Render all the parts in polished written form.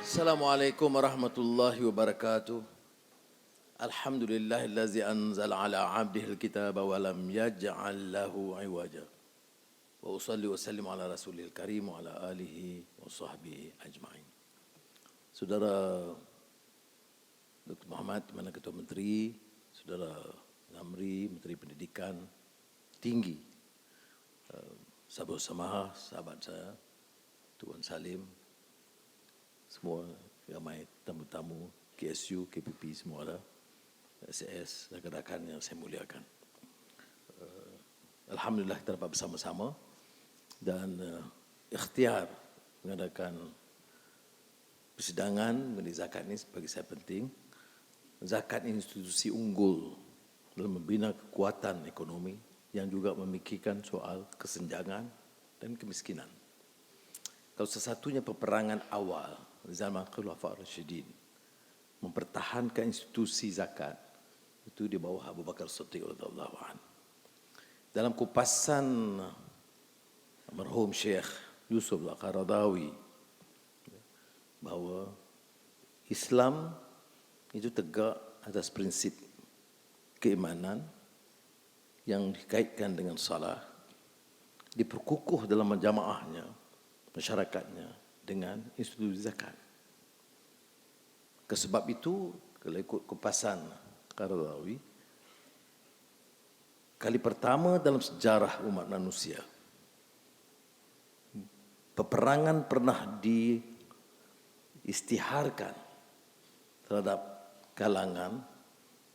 Assalamualaikum warahmatullahi wabarakatuh. Alhamdulillahillazi anzala ala 'abdihil kitaba wa lam yaj'al lahu 'iwaja. Wa usalli wa sallim ala rasulil karim wa ala alihi wa sahbihi ajma'in. Saudara Dr. Muhammad, mana Ketua Menteri, Saudara Zamri, Menteri Pendidikan Tinggi, sahabat Samah, sahabat saya, Tuan Salim, semua ramai tamu-tamu KSU, KPP semua ada, SAS, rakan-rakan yang saya muliakan. Alhamdulillah kita dapat bersama-sama dan ikhtiar mengadakan persidangan mengenai zakat ini bagi saya penting. Zakat ini institusi unggul dalam membina kekuatan ekonomi yang juga memikirkan soal kesenjangan dan kemiskinan. Kalau sesatunya peperangan awal zaman Khulafaur Rasyidin mempertahankan institusi zakat itu di bawah Abu Bakar Siddiq radhiyallahu anhu. Dalam kupasan almarhum Syekh Yusuf Al-Qaradawi bahawa Islam itu tegak atas prinsip keimanan yang dikaitkan dengan salah, diperkukuh dalam jamaahnya, masyarakatnya dengan institusi zakat. Sebab itu, kalau ikut kupasan Qaradawi, kali pertama dalam sejarah umat manusia, peperangan pernah diistiharkan terhadap kalangan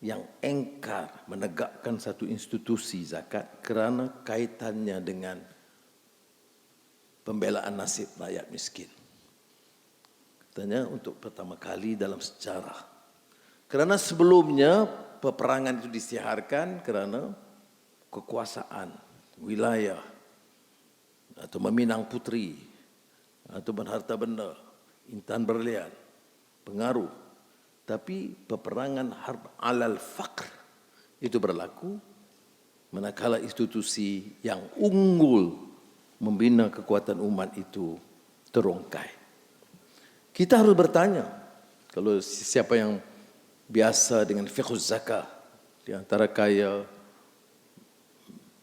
yang engkar menegakkan satu institusi zakat kerana kaitannya dengan pembelaan nasib rakyat miskin. Katanya untuk pertama kali dalam sejarah. Kerana sebelumnya peperangan itu disiharkan kerana kekuasaan, wilayah, atau meminang puteri, atau berharta benda, intan berlian, pengaruh. Tapi peperangan harb alal faqr itu berlaku manakala institusi yang unggul membina kekuatan umat itu terungkai. Kita harus bertanya, kalau siapa yang biasa dengan fiqh zakah, di antara kaya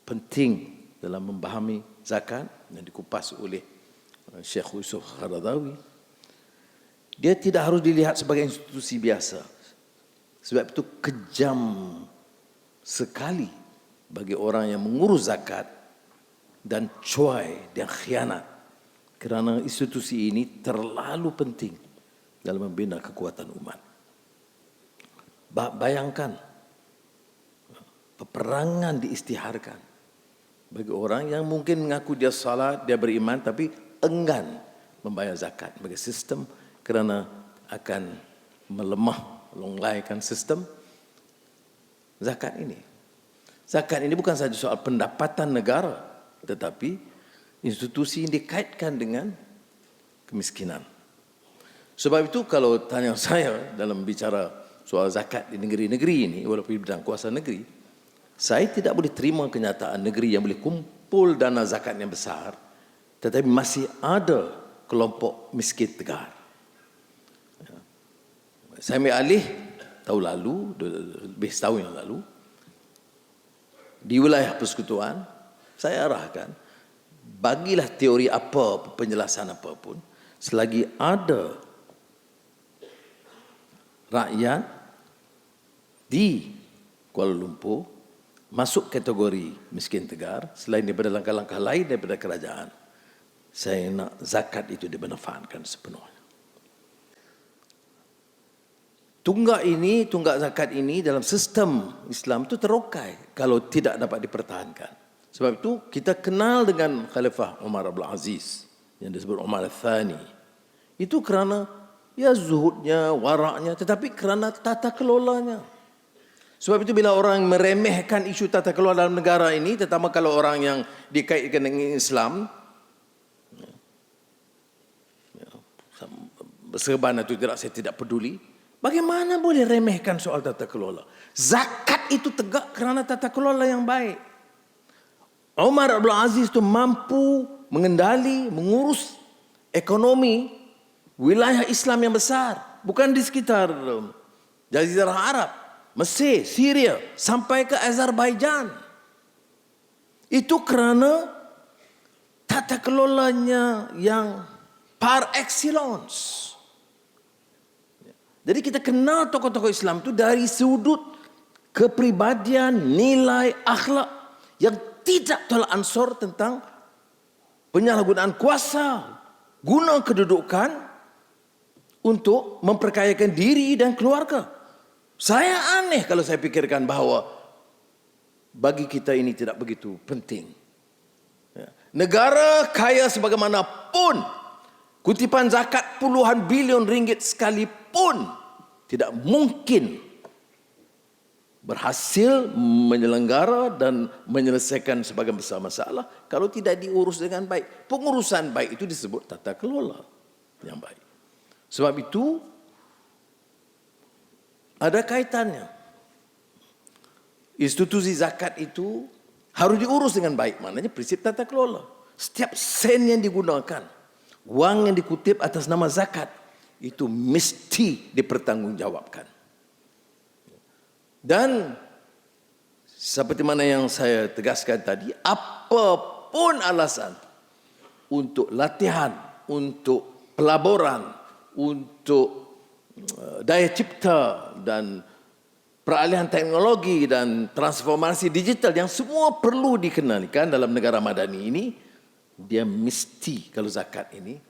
penting dalam memahami zakat yang dikupas oleh Syekh Yusuf Qaradawi, dia tidak harus dilihat sebagai institusi biasa. Sebab itu kejam sekali bagi orang yang mengurus zakat dan cuai dan khianat. Kerana institusi ini terlalu penting dalam membina kekuatan umat. Bayangkan, peperangan diistiharkan bagi orang yang mungkin mengaku dia salat, dia beriman, tapi enggan membayar zakat bagi sistem kerana akan melemah, longlaikan sistem zakat ini. Zakat ini bukan sahaja soal pendapatan negara, tetapi institusi yang dikaitkan dengan kemiskinan. Sebab itu kalau tanya saya dalam bicara soal zakat di negeri-negeri ini, walaupun di bidang kuasa negeri, saya tidak boleh terima kenyataan negeri yang boleh kumpul dana zakat yang besar, tetapi masih ada kelompok miskin tegar. Saya ambil alih tahun lalu, lebih setahun yang lalu, di wilayah persekutuan, saya arahkan, bagilah teori apa, penjelasan apapun, selagi ada rakyat di Kuala Lumpur masuk kategori miskin tegar, selain daripada langkah-langkah lain daripada kerajaan, saya nak zakat itu dimanfaatkan sepenuhnya. Tunggak zakat ini dalam sistem Islam itu terokai kalau tidak dapat dipertahankan. Sebab itu kita kenal dengan Khalifah Umar Abdul Aziz yang disebut Umar Al-Thani. Itu kerana ya zuhudnya, waraknya, tetapi kerana tata kelolanya. Sebab itu bila orang meremehkan isu tata kelola dalam negara ini, terutama kalau orang yang dikaitkan dengan Islam, serban itu saya tidak peduli. Bagaimana boleh remehkan soal tata kelola? Zakat itu tegak kerana tata kelola yang baik. Umar Abdul Aziz itu mampu mengendali, mengurus ekonomi wilayah Islam yang besar, bukan di sekitar Jazirah Arab, Mesir, Syria, sampai ke Azerbaijan. Itu kerana tata kelolanya yang par excellence. Jadi kita kenal tokoh-tokoh Islam itu dari sudut kepribadian, nilai, akhlak yang tidak tolak ansur tentang penyalahgunaan kuasa, guna kedudukan untuk memperkayakan diri dan keluarga. Saya aneh kalau saya pikirkan bahawa bagi kita ini tidak begitu penting. Negara kaya sebagaimanapun, kutipan zakat puluhan bilion ringgit sekalipun tidak mungkin berhasil menyelenggara dan menyelesaikan sebagian besar masalah kalau tidak diurus dengan baik. Pengurusan baik itu disebut tata kelola yang baik. Sebab itu ada kaitannya. Institusi zakat itu harus diurus dengan baik. Maknanya prinsip tata kelola. Setiap sen yang digunakan, wang yang dikutip atas nama zakat, itu mesti dipertanggungjawabkan. Dan seperti mana yang saya tegaskan tadi, apapun alasan untuk latihan, untuk pelaburan, untuk daya cipta dan peralihan teknologi dan transformasi digital yang semua perlu dikenalikan dalam negara madani ini, dia mesti, kalau zakat ini,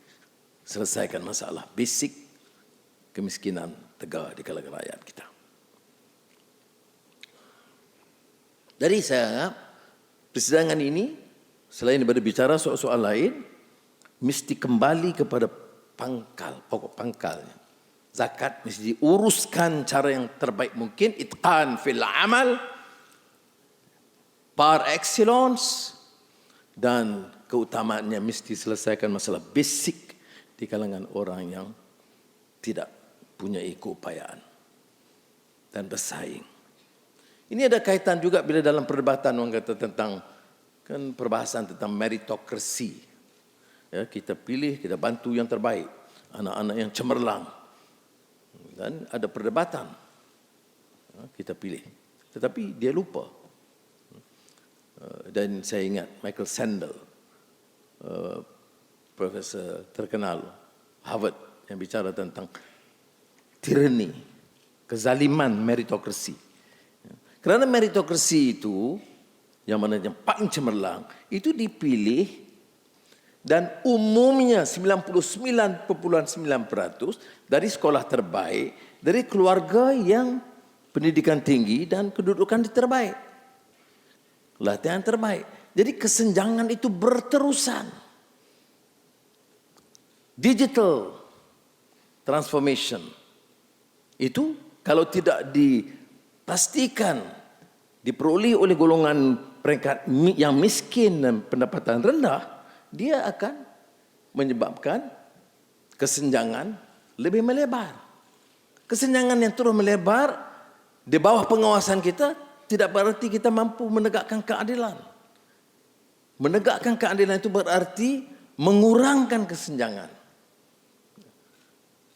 selesaikan masalah basic kemiskinan tegar di kalangan rakyat kita. Jadi saya anggap persidangan ini selain daripada bicara soal-soal lain, mesti kembali kepada pangkal, pokok pangkalnya. Zakat mesti diuruskan cara yang terbaik mungkin, itqan fil amal, par excellence, dan keutamaannya mesti selesaikan masalah basic di kalangan orang yang tidak punya keupayaan dan bersaing. Ini ada kaitan juga bila dalam perdebatan orang kata tentang kan perbahasan tentang meritokrasi. Ya, kita pilih, kita bantu yang terbaik, anak-anak yang cemerlang. Dan ada perdebatan. Ya, kita pilih. Tetapi dia lupa. Dan saya ingat Michael Sandel, profesor terkenal Harvard yang bicara tentang tyranny, kezaliman meritokrasi. Kerana meritokrasi itu, yang mana yang paling cemerlang, itu dipilih dan umumnya 99.9% dari sekolah terbaik, dari keluarga yang pendidikan tinggi dan kedudukan terbaik. Latihan terbaik. Jadi kesenjangan itu berterusan. Digital transformation itu kalau tidak dipastikan diperoleh oleh golongan peringkat yang miskin dan pendapatan rendah, dia akan menyebabkan kesenjangan lebih melebar. Kesenjangan yang terus melebar di bawah pengawasan kita tidak berarti kita mampu menegakkan keadilan. Menegakkan keadilan itu berarti mengurangkan kesenjangan,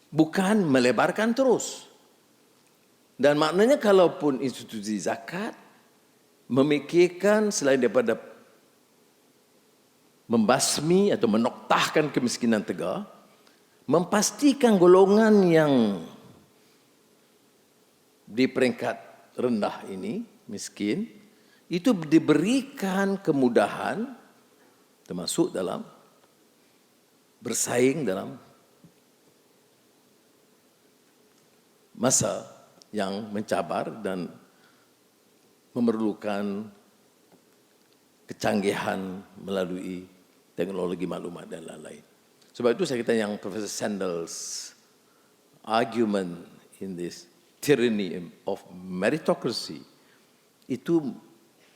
bukan melebarkan terus. Dan maknanya kalaupun institusi zakat memikirkan selain daripada membasmi atau menoktahkan kemiskinan tegar, memastikan golongan yang di peringkat rendah ini, miskin, itu diberikan kemudahan termasuk dalam bersaing dalam masa yang mencabar dan memerlukan kecanggihan melalui teknologi maklumat dan lain-lain. Sebab itu saya kata yang Profesor Sandel's argument in this tyranny of meritocracy itu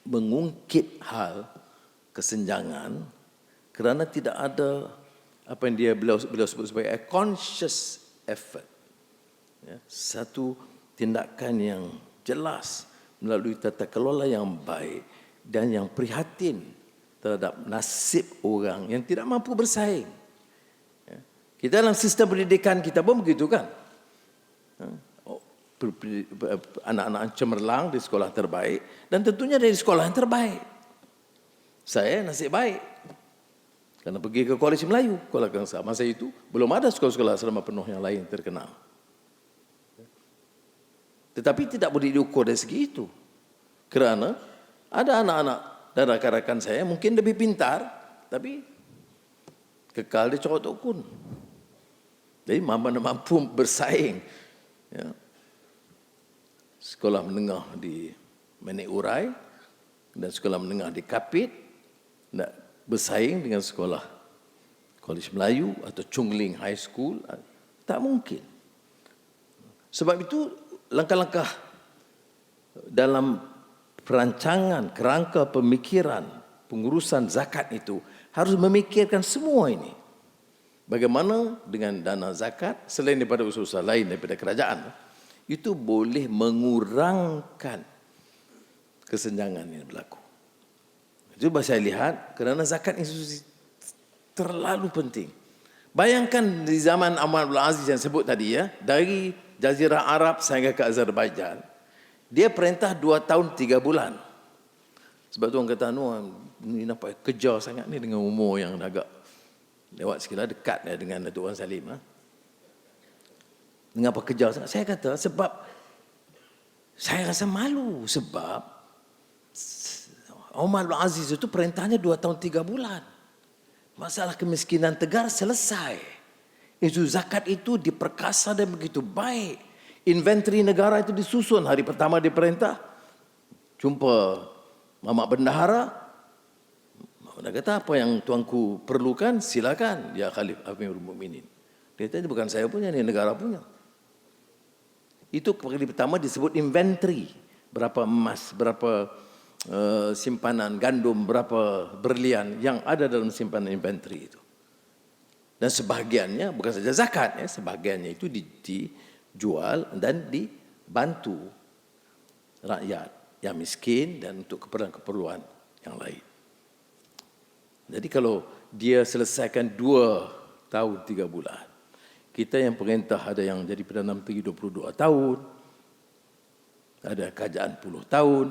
mengungkit hal kesenjangan kerana tidak ada apa yang beliau sebut sebagai a conscious effort. Ya, satu tindakan yang jelas melalui tata kelola yang baik dan yang prihatin terhadap nasib orang yang tidak mampu bersaing. Ya. Kita dalam sistem pendidikan kita pun begitu kan. Anak-anak cemerlang di sekolah terbaik dan tentunya dari sekolah yang terbaik. Saya nasib baik karena pergi ke Kolej Melayu Kuala Kangsar. Masa itu belum ada sekolah-sekolah asrama penuh yang lain terkenal. Tetapi tidak boleh diukur dari segi itu. Kerana ada anak-anak dan rakan-rakan saya mungkin lebih pintar tapi kekal di corot ukun. Jadi mana mampu bersaing. Ya. Sekolah menengah di Menek Urai dan sekolah menengah di Kapit nak bersaing dengan sekolah Kolej Melayu atau Chungling High School, tak mungkin. Sebab itu langkah-langkah dalam perancangan kerangka pemikiran pengurusan zakat itu harus memikirkan semua ini. Bagaimana dengan dana zakat selain daripada usaha lain daripada kerajaan itu boleh mengurangkan kesenjangan yang berlaku. Cuba saya lihat kerana zakat institusi terlalu penting. Bayangkan di zaman Omar Abdul Aziz yang sebut tadi ya, dari Jazirah Arab sehingga ke Azerbaijan, dia perintah 2 tahun 3 bulan. Sebab tu orang kata, ni nampak kejar sangat ni dengan umur yang agak lewat sekila dekat dengan Datuk Wan Salim. Mengapa kejar sangat? Saya kata sebab saya rasa malu sebab Omar Abdul Aziz itu perintahnya 2 tahun 3 bulan. Masalah kemiskinan tegar selesai. Isu zakat itu diperkasa dan begitu baik. Inventory negara itu disusun hari pertama diperintah. Jumpa Mamak Bendahara. Dia kata apa yang tuanku perlukan silakan ya Khalif Amirul Mukminin. Dia kata bukan saya punya, ini negara punya. Itu kali pertama disebut inventory. Berapa emas, berapa simpanan gandum, berapa berlian yang ada dalam simpanan inventory itu. Dan sebahagiannya bukan saja zakat, ya, sebahagiannya itu dijual dan dibantu rakyat yang miskin dan untuk keperluan-keperluan yang lain. Jadi kalau dia selesaikan 2 tahun 3 bulan, kita yang perintah ada yang jadi Perdana Menteri 22 tahun, ada kerajaan 10 tahun,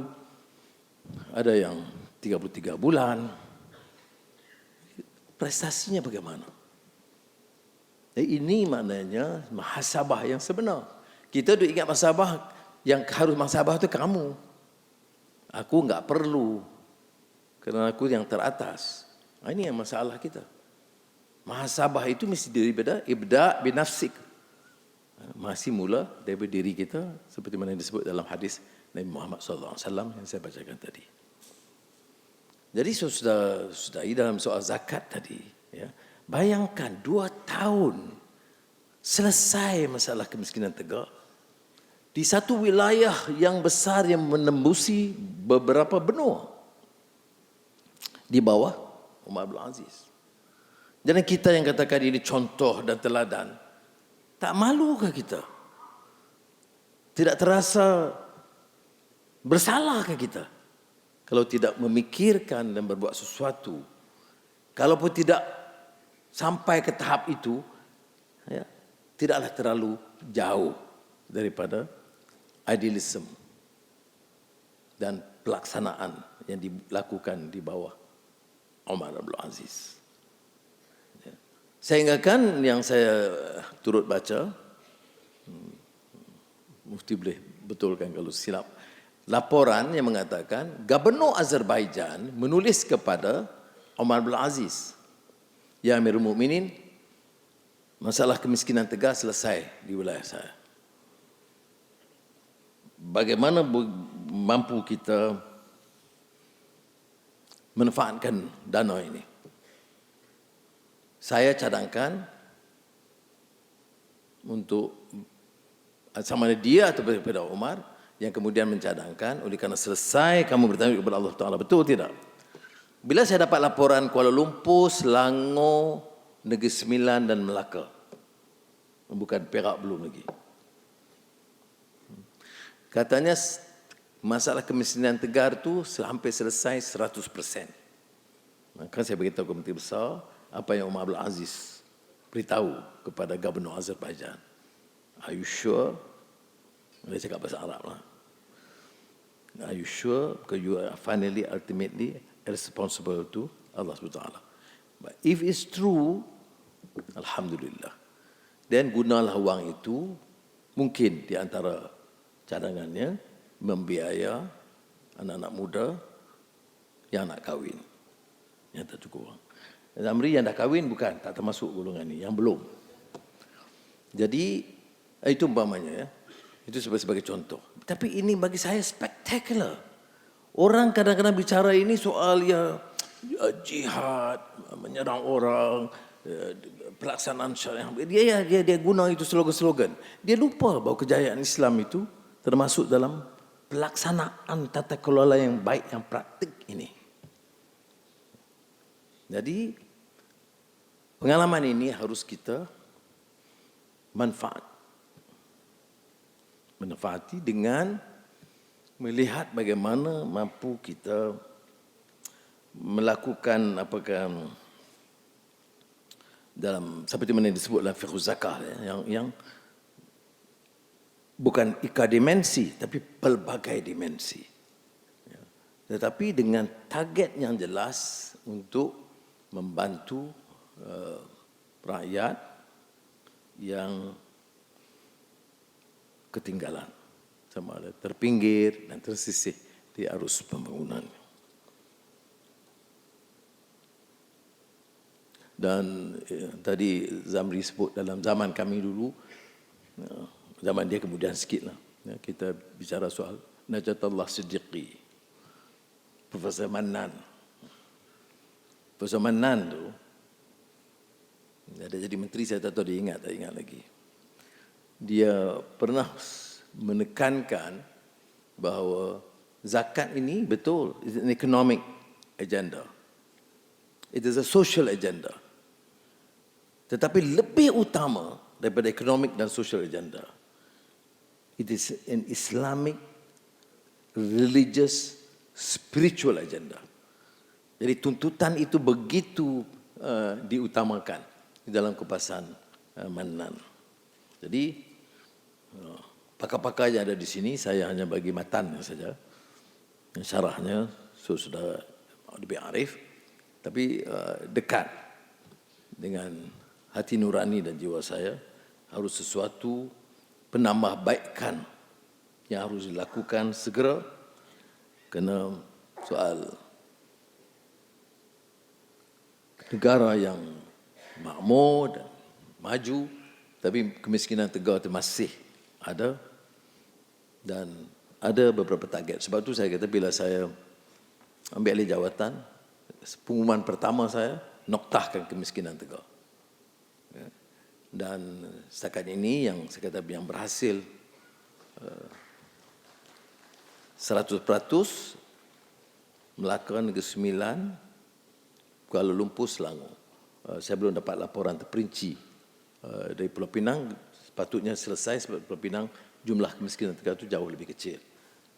ada yang 33 bulan. Prestasinya bagaimana? Ini maknanya muhasabah yang sebenar. Kita duk ingat muhasabah, yang harus muhasabah itu kamu. Aku enggak perlu, kerana aku yang teratas. Ini yang masalah kita. Muhasabah itu mesti daripada ibda' binafsik. Masih mula daripada diri kita, seperti mana yang disebut dalam hadis Nabi Muhammad SAW yang saya bacakan tadi. Jadi sudah dalam soal zakat tadi, ya, bayangkan 2 tahun selesai masalah kemiskinan tegar di satu wilayah yang besar yang menembusi beberapa benua di bawah Umar Abdul Aziz. Jadi kita yang katakan ini contoh dan teladan, tak malukah kita? Tidak terasa bersalahkah kita kalau tidak memikirkan dan berbuat sesuatu? Kalaupun tidak sampai ke tahap itu, ya, tidaklah terlalu jauh daripada idealisme dan pelaksanaan yang dilakukan di bawah Omar Abdul Aziz. Ya. Sehingga kan yang saya turut baca, mufti boleh betulkan kalau silap, laporan yang mengatakan Gubernur Azerbaijan menulis kepada Omar Abdul Aziz, ya Amirul Mukminin, masalah kemiskinan tegar selesai di wilayah saya. Bagaimana mampu kita manfaatkan dana ini? Saya cadangkan untuk sama ada dia atau daripada Umar yang kemudian mencadangkan, oleh kerana selesai kamu bertanya kepada Allah Ta'ala, betul tidak? Bila saya dapat laporan Kuala Lumpur, Selangor, Negeri Sembilan dan Melaka, bukan Perak belum lagi, katanya masalah kemiskinan tegar itu hampir selesai 100%. Maka saya beritahu ke Menteri Besar apa yang Umar Abdul Aziz beritahu kepada Gubernur Azerbaijan, are you sure? Dia cakap bahasa Arab lah. Are you sure? Because you are finally, ultimately responsible to Allah SWT. But if it's true, Alhamdulillah. Dan gunalah wang itu, mungkin di antara cadangannya, membiaya anak-anak muda yang nak kahwin. Yang tak cukup wang. Zamri yang dah kahwin bukan, tak termasuk golongan ni, yang belum. Jadi, itu umpamanya ya. Itu sebagai contoh. Tapi ini bagi saya spectacular. Orang kadang-kadang bicara ini soal jihad, menyerang orang, pelaksanaan syariah. Dia guna itu slogan-slogan. Dia lupa bahawa kejayaan Islam itu termasuk dalam pelaksanaan tata kelola yang baik, yang praktik ini. Jadi, pengalaman ini harus kita manfaati dengan melihat bagaimana mampu kita melakukan dalam seperti mana disebut dalam fiqh zakah yang bukan dimensi tapi pelbagai dimensi. Tetapi dengan target yang jelas untuk membantu rakyat yang ketinggalan, sama ada terpinggir dan tersisih di arus pembangunan. Dan tadi Zamri sebut dalam zaman kami dulu, zaman dia kemudian sikit lah, kita bicara soal Najatullah Siddiqi, Profesor Mannan. Profesor Mannan tu, ada jadi menteri, saya tak tahu dia tak ingat lagi. Dia pernah menekankan bahawa zakat ini betul, it's an economic agenda. It is a social agenda. Tetapi lebih utama daripada economic dan social agenda, it is an Islamic, religious, spiritual agenda. Jadi tuntutan itu begitu diutamakan di dalam kupasan Mannan. Jadi pakar-pakar yang ada di sini, saya hanya bagi matan saja, syarahnya sudah lebih arif, tapi dekat dengan hati nurani dan jiwa saya. Harus sesuatu penambahbaikan yang harus dilakukan segera, kerana soal negara yang makmur dan maju, tapi kemiskinan tegar itu masih ada, dan ada beberapa target. Sebab tu saya kata bila saya ambil alih jawatan, pengumuman pertama saya, noktahkan kemiskinan tegar. Dan setakat ini yang saya kata yang berhasil 100%, Melaka, Negeri Sembilan, Kuala Lumpur, Selangor. Saya belum dapat laporan terperinci dari Pulau Pinang. Sepatutnya selesai sebab Pulau Pinang jumlah kemiskinan tegar itu jauh lebih kecil.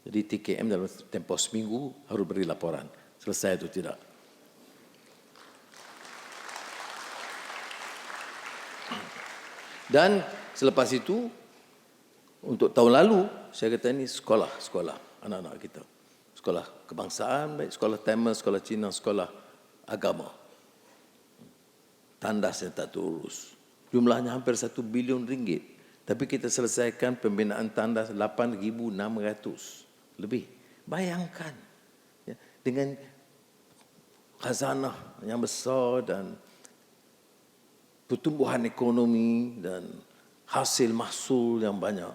Jadi TKM dalam tempoh seminggu harus beri laporan selesai atau tidak. Dan selepas itu, untuk tahun lalu, saya kata ini sekolah anak-anak kita. Sekolah kebangsaan, baik sekolah Tamil, sekolah Cina, sekolah agama. Tandas yang tak terurus. Jumlahnya hampir 1 bilion ringgit. Tapi kita selesaikan pembinaan tandas 8,600 lebih. Bayangkan, ya, dengan khazanah yang besar dan pertumbuhan ekonomi dan hasil mahsul yang banyak,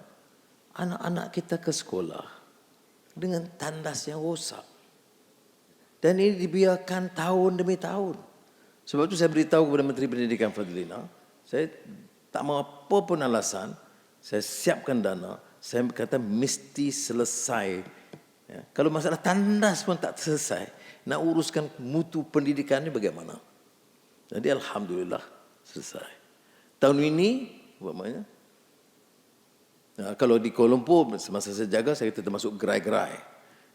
anak-anak kita ke sekolah dengan tandas yang rosak. Dan ini dibiarkan tahun demi tahun. Sebab itu saya beritahu kepada Menteri Pendidikan Fadlina, saya tak mau apa pun alasan, saya siapkan dana, saya kata mesti selesai. Ya, kalau masalah tandas pun tak selesai, nak uruskan mutu pendidikan ini bagaimana? Jadi Alhamdulillah selesai. Tahun ini, umpamanya, kalau di Kuala Lumpur, semasa saya jaga, saya termasuk gerai-gerai.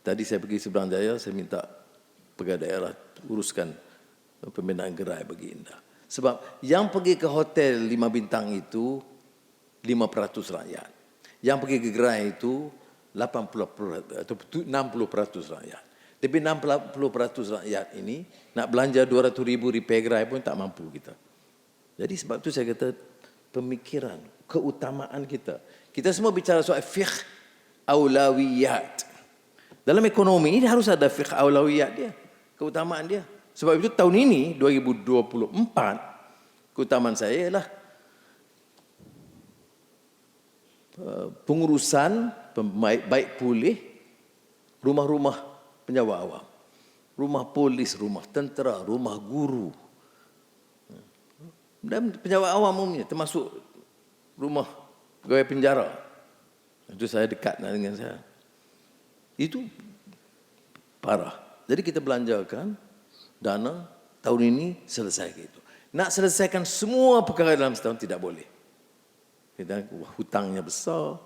Tadi saya pergi Seberang Jaya, saya minta pegawai daerah uruskan pembinaan gerai bagi Indah. Sebab yang pergi ke hotel 5 bintang itu 5% rakyat. Yang pergi ke gerai itu 80% atau 60% rakyat. Tapi 60% rakyat ini nak belanja 200,000 repair gerai pun tak mampu kita. Jadi sebab tu saya kata pemikiran, keutamaan kita. Kita semua bicara soal fiqh aulawiyat. Dalam ekonomi ini harus ada fiqh aulawiyat dia, keutamaan dia. Sebab itu tahun ini 2024 keutamaan saya ialah pengurusan baik pulih rumah-rumah penyewa awam, rumah polis, rumah tentera, rumah guru dan penyewa awam umumnya, termasuk rumah pegawai penjara. Itu saya dekat dengan saya. Itu parah. Jadi kita belanjakan dana tahun ini selesai gitu. Nak selesaikan semua perkara dalam setahun tidak boleh. Kita hutangnya besar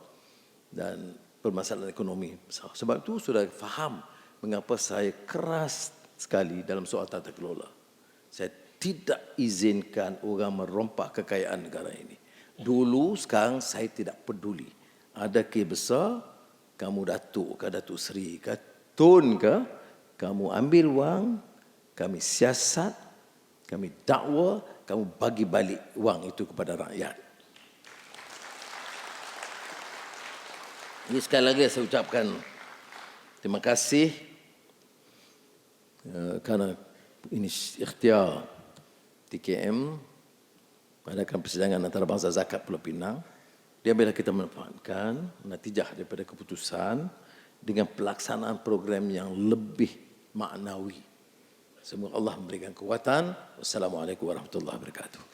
dan permasalahan ekonomi besar. Sebab itu sudah faham mengapa saya keras sekali dalam soal tata kelola. Saya tidak izinkan orang merompak kekayaan negara ini. Dulu, sekarang saya tidak peduli. Ada kes besar, kamu Datuk ke Datuk Seri ke Tun ke, kamu ambil wang, kami siasat, kami dakwa, kamu bagi balik wang itu kepada rakyat. Jadi sekali lagi saya ucapkan terima kasih kerana ini ikhtiar TKM mengadakan persidangan antarabangsa zakat Pulau Pinang. Dia bila kita memanfaatkan natijah daripada keputusan dengan pelaksanaan program yang lebih maknawi. Semoga Allah memberikan kekuatan. Wassalamualaikum warahmatullahi wabarakatuh.